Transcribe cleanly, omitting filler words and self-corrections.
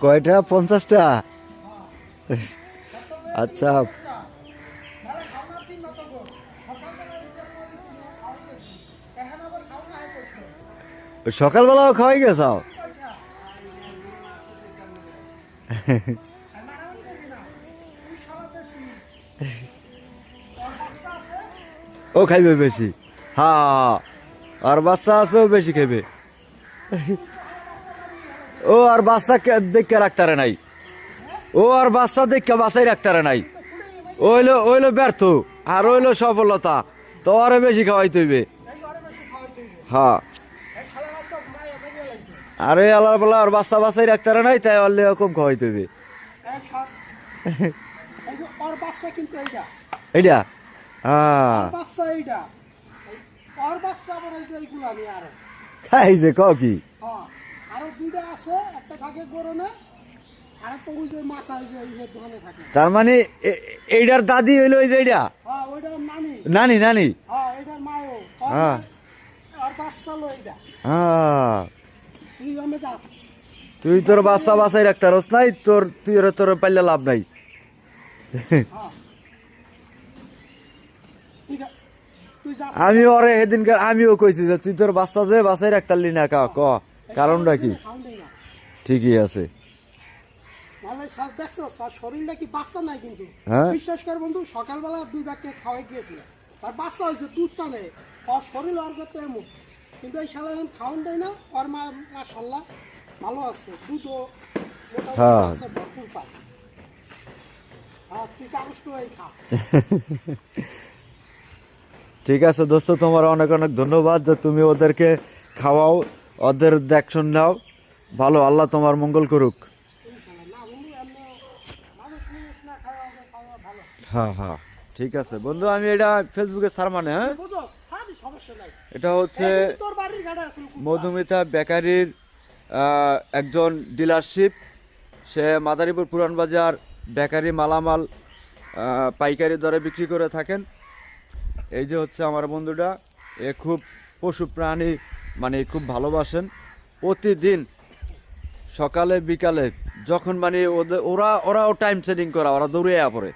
কয়টা? 50টা? আচ্ছা, সকালবেলাও খাওয়াই গেছাও? ও খাইবে বেশি। হ্যাঁ, আর বাচ্চা আছেও বেশি খাইবে। ও আর বাচ্চা দেখে রাখতারে নাই। ও আর বাচ্চা দেখে বাচ্চাই রাখতারে নাই। ওইলো ব্যর্থ আর ওইলো সফলতা। তো আরে বেশি খাওয়াইতে হইবে। হ্যাঁ, আরে আল্লাহ বলা আর বাচ্চা বাচ্চাই রাখতারে নাই, তাই অল্লে কম খাওয়াইতে হইবে। এইটা হ্যাঁ খাই যে ক কি তার মানে এইটার দাদি হইলো ওই যে এইটা নানি নানি। হ্যাঁ হ্যাঁ, তুই তোর বাচ্চা বাচ্চাই রাখতে পারস নাই, তুই তোর পাইলে লাভ নাই। আমি ওরে সেদিনকার আমিও কইছি যে তুই তোর বাচ্চা যে বাচ্চাই রাখতারলি না, ক কারণটা কি? ঠিকই আছে। শরীরটা কি বাচ্চা নাই কিন্তু হ্যাঁ বিশ্বাস কর বন্ধু, সকালবেলা 2 ব্যাগকে খাওয়াই গিয়েছিল, তার বাচ্চা হয়েছে দুধ টানে, ওর শরীর ওর করতে এমন, কিন্তু এই শালা এখন খাওয়ান দেয় না। ওর মা মাশাআল্লাহ ভালো আছে, দুধও মোটামুটি আছে, ভরপুর পায়। হ্যাঁ, তুই কাগজ করে খা। ঠিক আছে দোস্ত, তোমার অনেক অনেক ধন্যবাদ যে তুমি ওদেরকে খাওয়াও, ওদের দেখশন নাও। ভালো, আল্লাহ তোমার মঙ্গল করুক। হ্যাঁ হ্যাঁ, ঠিক আছে বন্ধু, আমি এটা ফেসবুকে ছাড় মানে। হ্যাঁ, এটা হচ্ছে মধুমিতা বেকারির একজন ডিলারশিপ। সে মাদারীপুর পুরান বাজার বেকারি মালামাল পাইকারি দরে বিক্রি করে থাকেন। এই যে হচ্ছে আমার বন্ধুটা, এ খুব পশু প্রাণী মানে খুব ভালোবাসেন। প্রতিদিন সকালে বিকালে যখন মানে ওরাও টাইম সেটিং করা, ওরা দৌড়ে পড়ে